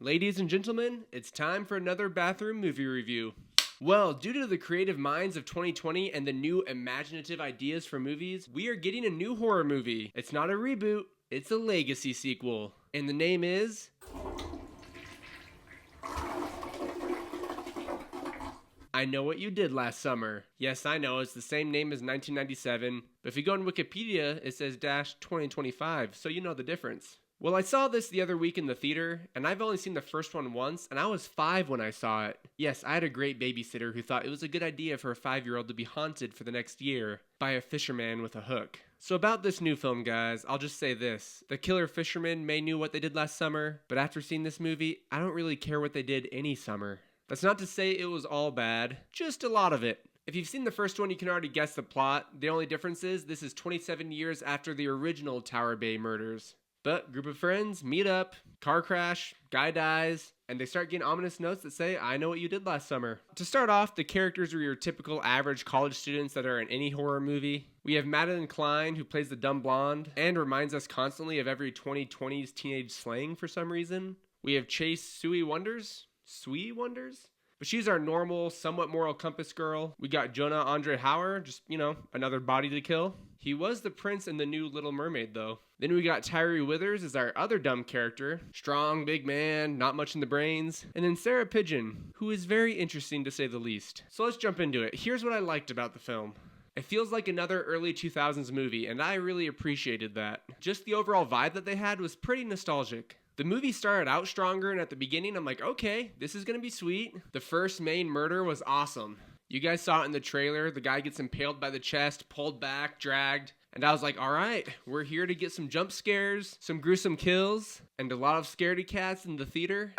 Ladies and gentlemen, it's time for another bathroom movie review. Well, due to the creative minds of 2020 and the new imaginative ideas for movies, we are getting a new horror movie. It's not a reboot, it's a legacy sequel. And the name is... I Know What You Did Last Summer. Yes, I know, it's the same name as 1997, but if you go on Wikipedia, it says -2025, so you know the difference. Well, I saw this the other week in the theater, and I've only seen the first one once, and I was 5 when I saw it. Yes, I had a great babysitter who thought it was a good idea for a 5-year-old to be haunted for the next year by a fisherman with a hook. So about this new film, guys, I'll just say this. The killer fishermen may knew what they did last summer, but after seeing this movie, I don't really care what they did any summer. That's not to say it was all bad, just a lot of it. If you've seen the first one, you can already guess the plot. The only difference is this is 27 years after the original Tower Bay murders. But group of friends meet up, car crash, guy dies, and they start getting ominous notes that say, I know what you did last summer. To start off, the characters are your typical average college students that are in any horror movie. We have Madeline Klein, who plays the dumb blonde, and reminds us constantly of every 2020s teenage slang for some reason. We have Chase Sui Wonders? But she's our normal, somewhat moral compass girl. We got Jonah Andre Hauer, just, another body to kill. He was the prince in the new Little Mermaid, though. Then we got Tyree Withers as our other dumb character. Strong, big man, not much in the brains. And then Sarah Pigeon, who is very interesting to say the least. So let's jump into it. Here's what I liked about the film. It feels like another early 2000s movie, and I really appreciated that. Just the overall vibe that they had was pretty nostalgic. The movie started out stronger, and at the beginning, I'm like, okay, this is gonna be sweet. The first main murder was awesome. You guys saw it in the trailer. The guy gets impaled by the chest, pulled back, dragged. And I was like, all right, we're here to get some jump scares, some gruesome kills, and a lot of scaredy cats in the theater.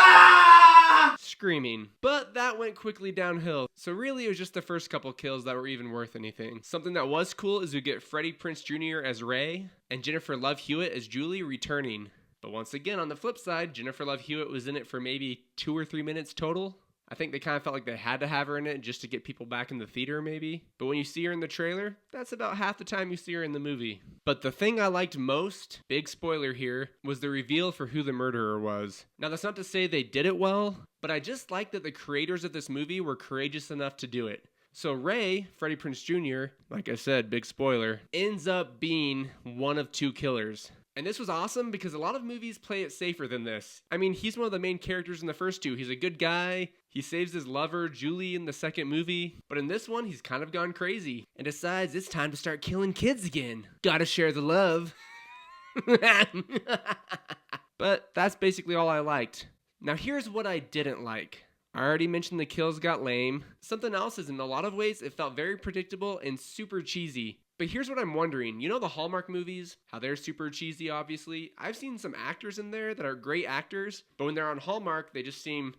Screaming. But that went quickly downhill. So really, it was just the first couple kills that were even worth anything. Something that was cool is we get Freddie Prinze Jr. as Ray, and Jennifer Love Hewitt as Julie returning. But once again, on the flip side, Jennifer Love Hewitt was in it for maybe 2 or 3 minutes total. I think they kind of felt like they had to have her in it just to get people back in the theater, maybe. But when you see her in the trailer, that's about half the time you see her in the movie. But the thing I liked most, big spoiler here, was the reveal for who the murderer was. Now, that's not to say they did it well, but I just like that the creators of this movie were courageous enough to do it. So Ray, Freddie Prinze Jr., like I said, big spoiler, ends up being one of 2 killers. And this was awesome because a lot of movies play it safer than this. I mean, he's one of the main characters in the first 2. He's a good guy. He saves his lover, Julie, in the second movie. But in this one, he's kind of gone crazy and decides it's time to start killing kids again. Gotta share the love. But that's basically all I liked. Now here's what I didn't like. I already mentioned the kills got lame. Something else is in a lot of ways it felt very predictable and super cheesy. But here's what I'm wondering. You know the Hallmark movies? How they're super cheesy, obviously? I've seen some actors in there that are great actors, but when they're on Hallmark, they just seem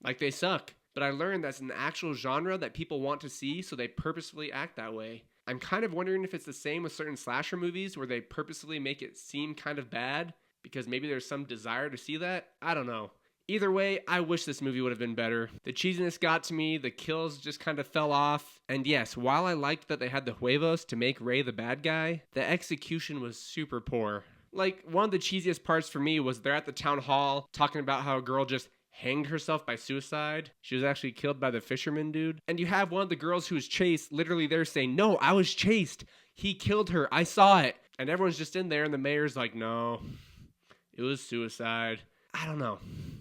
like they suck. But I learned that's an actual genre that people want to see, so they purposefully act that way. I'm kind of wondering if it's the same with certain slasher movies where they purposely make it seem kind of bad because maybe there's some desire to see that. I don't know. Either way, I wish this movie would have been better. The cheesiness got to me, the kills just kind of fell off. And yes, while I liked that they had the huevos to make Ray the bad guy, the execution was super poor. Like, one of the cheesiest parts for me was they're at the town hall talking about how a girl just hanged herself by suicide. She was actually killed by the fisherman dude. And you have one of the girls who was chased literally there saying, no, I was chased. He killed her. I saw it. And everyone's just in there and the mayor's like, no, it was suicide. I don't know.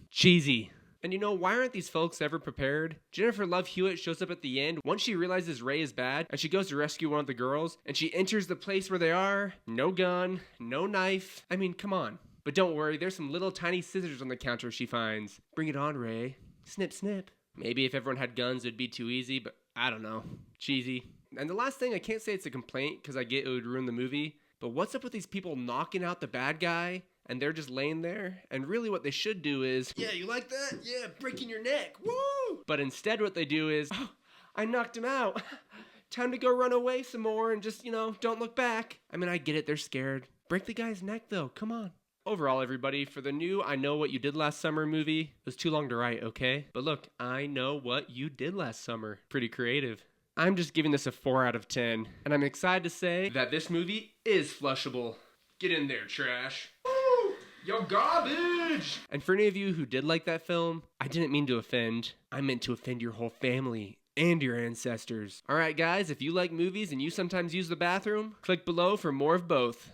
Cheesy. And why aren't these folks ever prepared? Jennifer Love Hewitt shows up at the end once she realizes Ray is bad and she goes to rescue one of the girls and she enters the place where they are. No gun, no knife. I mean, come on. But don't worry, there's some little tiny scissors on the counter she finds. Bring it on, Ray. Snip, snip. Maybe if everyone had guns, it'd be too easy, but I don't know. Cheesy. And the last thing, I can't say it's a complaint because I get it would ruin the movie, but what's up with these people knocking out the bad guy? And they're just laying there. And really what they should do is, yeah, you like that? Yeah, breaking your neck. Woo! But instead what they do is, oh, I knocked him out. Time to go run away some more and just, don't look back. I mean, I get it. They're scared. Break the guy's neck, though. Come on. Overall, everybody, for the new I Know What You Did Last Summer movie, it was too long to write, okay? But look, I know what you did last summer. Pretty creative. I'm just giving this a 4 out of 10. And I'm excited to say that this movie is flushable. Get in there, trash. Yo, garbage! And for any of you who did like that film, I didn't mean to offend. I meant to offend your whole family and your ancestors. Alright guys, if you like movies and you sometimes use the bathroom, click below for more of both.